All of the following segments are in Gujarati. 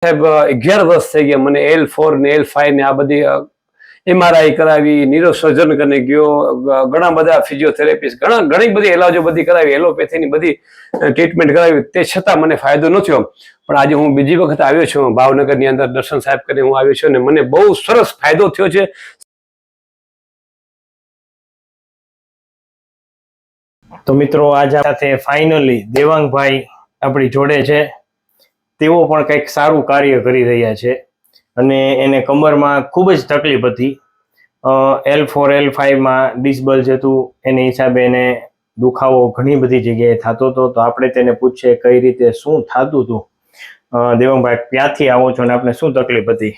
સાહેબ 11 વર્ષ થઈ ગયા મને L4 ને L5 ને આ બધી MRI કરાવી, ન્યુરોસર્જન કરીને ગયો, ઘણા બધા ફિઝિયોથેરાપિસ્ટ, ઘણી બધી ઇલાજો બધી કરાવી, એલોપેથીની બધી ટ્રીટમેન્ટ કરાવી, તે છતાં મને ફાયદો ન થયો. પણ આજે હું બીજી વખત આવ્યો છું ભાવનગરની અંદર દર્શન સાહેબ કરીને હું આવ્યો છું અને મને બહુ સરસ ફાયદો થયો છે. તો મિત્રો આજ સાથે ફાઇનલી દેવાંગભાઈ આપણી જોડે છે. તેઓ પણ કંઈક સારું કાર્ય કરી રહ્યા છે અને એને કમરમાં ખૂબ જ તકલીફ હતી. L4 L5માં ડિસબલ્જ હતું, એને હિસાબે એને દુખાવો ઘણી બધી જગ્યાએ થતો હતો. તો આપણે તેને પૂછીએ કઈ રીતે શું થતું હતું. દેવાંગભાઈ ક્યાંથી આવો છો અને આપણે શું તકલીફ હતી?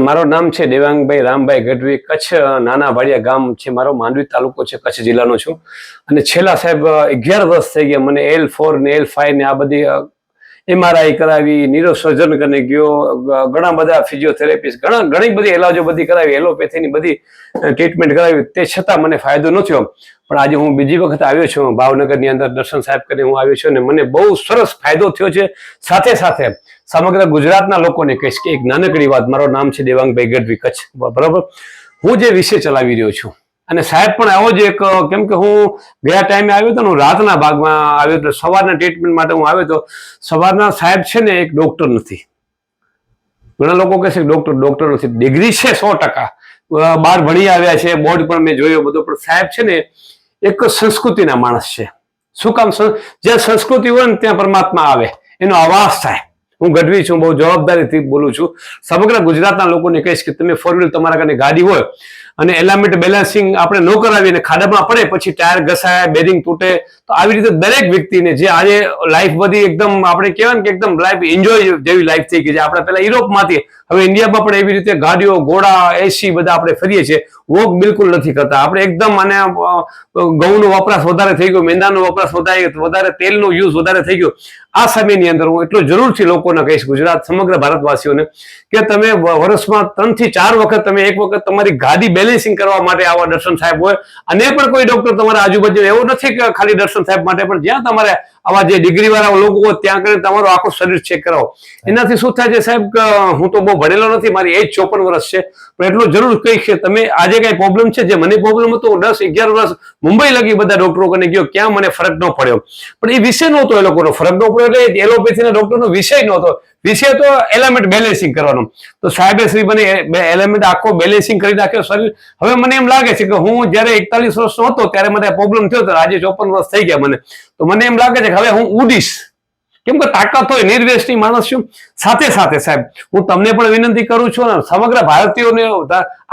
મારું નામ છે દેવાંગભાઈ રામભાઈ ગઢવી. કચ્છ નાના ભાડિયા ગામ છે મારો, માંડવી તાલુકો છે, કચ્છ જિલ્લાનો છું. અને છેલ્લા સાહેબ 11 વર્ષ થઈ ગયા મને L4 ને L5 ને આ બધી MRI કરાવી, ન્યુરોસર્જન કરીને ગયો, ઘણા બધા ફિઝિયોથેરાપિસ્ટ, ઘણી બધી ઇલાજો બધી કરાવી, એલોપેથીની બધી ટ્રીટમેન્ટ કરાવી, તે છતાં મને ફાયદો ન થયો. પણ આજે હું બીજી વખત આવ્યો છું ભાવનગરની અંદર દર્શન સાહેબ કરીને હું આવ્યો છું અને મને બહુ સરસ ફાયદો થયો છે. સાથે સાથે સમગ્ર ગુજરાતના લોકોને કહીશ કે એક નાનકડી વાત, મારું નામ છે દેવાંગભાઈ ગઢવી, કચ્છ, બરાબર. હું જે વિષય ચલાવી રહ્યો છું અને સાહેબ પણ આવો જ એક, કેમ કે હું ગયા ટાઈમે આવ્યો હતો ને, હું રાતના ભાગમાં આવ્યો હતો, સવારના ટ્રીટમેન્ટ માટે હું આવ્યો હતો. સવારના સાહેબ છે ને એક ડોક્ટર નથી. ઘણા લોકો કહે છે કે ડોક્ટર નથી. ડિગ્રી છે 100%, બહાર ભણી આવ્યા છે, બોર્ડ પણ મેં જોયો બધો, પણ સાહેબ છે ને એક સંસ્કૃતિના માણસ છે. શું કામ? જ્યાં સંસ્કૃતિ હોય ને ત્યાં પરમાત્મા આવે, એનો આવાસ થાય. હું ગઢવી છું, બહુ જવાબદારીથી બોલું છું. સમગ્ર ગુજરાતના લોકોને કહીશ કે તમે 4 વ્હીલર તમારા ઘરે ગાડી હોય અને એલાઇનમેન્ટ બેલેન્સિંગ આપણે ન કરાવીએ અને ખાડામાં પડે, પછી ટાયર ઘસાય, બેરિંગ તૂટે, તો આવી રીતે દરેક વ્યક્તિને જે આજે લાઈફ બધી એકદમ આપણે કહેવાય ને કે એકદમ લાઈફ એન્જોય જેવી લાઈફ થઈ ગઈ છે. આપણે પહેલા યુરોપમાંથી હવે ઇન્ડિયામાં પણ એવી રીતે ગાડીઓ, ઘોડા, એસી બધા આપણે ફરીએ છીએ. વોક બિલકુલ નથી કરતા આપણે. એકદમ અને ઘઉંનો વપરાશ વધારે થઈ ગયો, મેંદાનો વપરાશ વધારે, તેલનો યુઝ વધારે થઈ ગયો. આ સમયની અંદર હું એટલું જરૂરથી લોકોને કહીશ, ગુજરાત સમગ્ર ભારતવાસીઓને, કે તમે વર્ષમાં 3 થી 4 વખત તમે એક વખત તમારી ગાડી બેલેન્સિંગ કરવા માટે આવા દર્શન સાહેબ હોય. અને પણ કોઈ ડોક્ટર તમારા આજુબાજુ એવું નથી કે ખાલી દર્શન સાહેબ માટે, પણ જ્યાં તમારે આવા જે ડિગ્રી વાળા લોકો હોય ત્યાં કરીને તમારું આખું શરીર ચેક કરાવો. એનાથી શું થાય છે સાહેબ, હું તો બહુ ભણેલો નથી, મારી એજ 54 વર્ષ છે, પણ એટલું જરૂર કહીશ કે તમે આજે કઈ પ્રોબ્લેમ છે, જે મને પ્રોબ્લેમ હતો, 10-11 વર્ષ મુંબઈ લગી બધા ડોક્ટરો કને ગયો, ક્યાં મને ફરક ન પડ્યો. પણ એ વિષય નહોતો, એ લોકોનો ફરક ન પડ્યો એટલે એલોપેથીના ડોક્ટરનો વિષય નહોતો. વિષય તો એલિમેન્ટ બેલેન્સિંગ કરવાનો. તો સાહેબે શ્રી મને એલિમેન્ટ આખો બેલેન્સિંગ કરી નાખ્યો શરીર. હવે મને એમ લાગે છે કે હું જયારે 41 વર્ષનો હતો ત્યારે મને પ્રોબ્લેમ થયો હતો, આજે 54 વર્ષ થઈ ગયા મને, તો મને એમ લાગે છે કે હવે હું ઉડીશ. કેમ કે તાકાત હોય, નિર્વેશની માણસ છું. સાથે સાથે સાહેબ હું તમને પણ વિનંતી કરું છું અને સમગ્ર ભારતીયોને,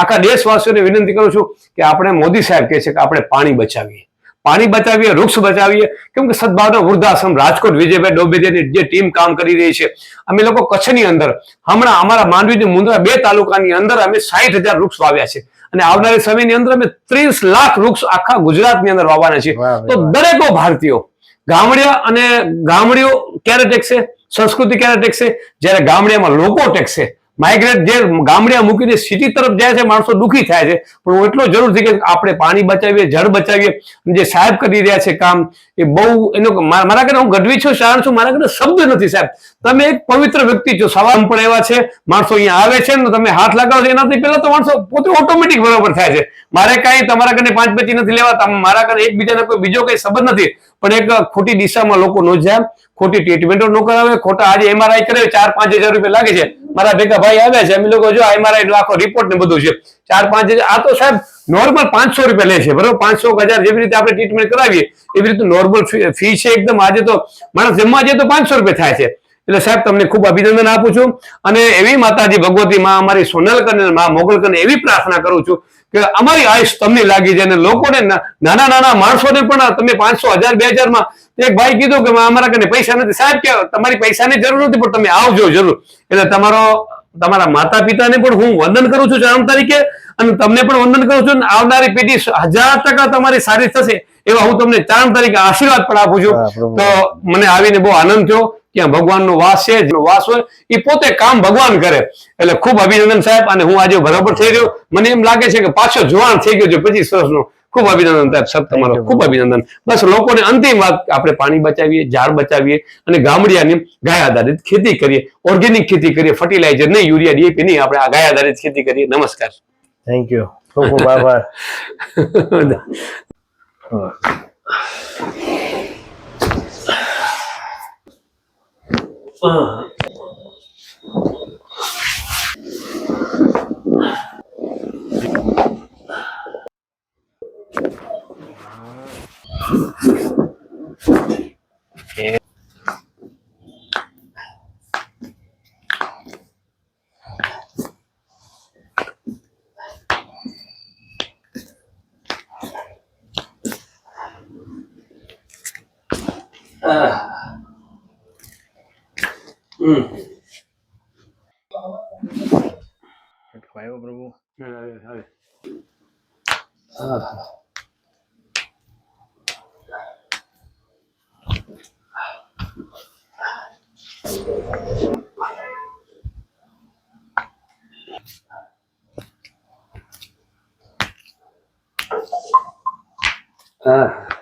આખા દેશવાસીઓને વિનંતી કરું છું કે આપણે, મોદી સાહેબ કહે છે કે આપણે પાણી બચાવીએ, વૃક્ષ બચાવીએ. કેમ કે સદભાવના વૃદ્ધાશ્રમ રાજકોટ વિજયભાઈ ડોબેજિયાની જે ટીમ કામ કરી રહી છે, અમે લોકો કચ્છની અંદર હમણાં અમારા માંડવીની મુંદ્રા 2 તાલુકાની અંદર અમે 60,000 વૃક્ષ વાવ્યા છે અને આવનારી સમયની અંદર અમે 30 લાખ વૃક્ષ આખા ગુજરાતની અંદર વાવવાના છીએ. તો દરેકો ભારતીયો, ગામડીઓ ક્યારે ટેકશે? સંસ્કૃતિ ક્યારે ટેકશે? જ્યારે ગામડિયામાં લોકો ટેકશે. માઇગ્રેટ જે ગામડિયા મૂકીને સિટી તરફ જાય છે, માણસો દુઃખી થાય છે. પણ હું એટલો જરૂર છે કે આપણે પાણી બચાવીએ, જળ બચાવીએ. જે સાહેબ કરી રહ્યા છે કામ, એ બહુ, એનો મારા ઘરે, હું ગઢવી છું, શાણ છું, મારા ઘરે શબ્દ નથી સાહેબ. તમે એક પવિત્ર વ્યક્તિ છો. સવાર પણ એવા છે માણસો અહીંયા આવે છે ને, તમે હાથ લગાવો છો એનાથી પહેલા તો માણસો પોતે ઓટોમેટિક બરાબર થાય છે. મારે કઈ તમારા ઘરે 5 પેટી નથી લેવા, મારા ઘરે એકબીજાને કોઈ બીજો કઈ સંબંધ નથી. પણ એક ખોટી દિશામાં લોકો ન જાય, ખોટી ટ્રીટમેન્ટો ન કરાવે, ખોટા આજે MRI કરે 4-5 હજાર રૂપિયા લાગે છે. મારા ભેગા ભાઈ આવ્યા છે, અમે લોકો જો MRI નો આખો રિપોર્ટ ને બધું છે, 4-5 હજાર. આ તો સાહેબ નોર્મલ 500 રૂપિયા લે છે, બરોબર? 500-1000 જેવી રીતે આપણે ટ્રીટમેન્ટ કરાવીએ એવી રીતે નોર્મલ ફી છે એકદમ. આજે તો માણસ જમવા જાય તો 500 રૂપિયા થાય છે. એટલે સાહેબ તમને ખૂબ અભિનંદન આપું છું અને એવી માતાજી ભગવતી માં, અમારી સોનલકર, માં મોગલકર, એવી પ્રાર્થના કરું છું કે અમારી આયુષ તમને લાગી જાય અને લોકોને, નાના માણસોને પણ તમે 500, 1000, 2000 માં. એક ભાઈ કીધું કે અમારા કને પૈસા નથી. સાહેબ કે તમારી પૈસાની જરૂર નથી, પણ તમે આવજો જરૂર. એટલે તમારા માતા પિતાને પણ હું વંદન કરું છું જન્મ તારીખે અને તમને પણ વંદન કરું છું. આવનારી પેઢી 1000% તમારી સારી થશે એવા હું તમને જન્મ તારીખે આશીર્વાદ પણ આપું છું. તો મને આવીને બહુ આનંદ થયો. ત્યાં ભગવાનનો વાસ છે, વાસ હોય એ પોતે કામ ભગવાન કરે. એટલે ખૂબ અભિનંદન સાહેબ. અને હું આજે બરાબર થઈ રહ્યો, મને એમ લાગે છે કે પાછો જવાન થઈ ગયો છે 25 વર્ષનો. ખૂબ અભિનંદન સર, તમારો you, ખૂબ અભિનંદન. બસ લોકોને અંતિમ વાત, આપણે પાણી બચાવીએ, ઝાડ બચાવીએ અને ગામડિયાની ગાય આધારિત ખેતી કરીએ, ઓર્ગેનિક ખેતી કરીએ, ફર્ટિલાઇઝર નહીં, યુરિયા ડીએપી નહીં, આપણે આ ગાય આધારિત ખેતી કરીએ. નમસ્કાર. થેન્ક યુ, ખૂબ ખૂબ આભાર. આવ્યો પ્રભુ. હા.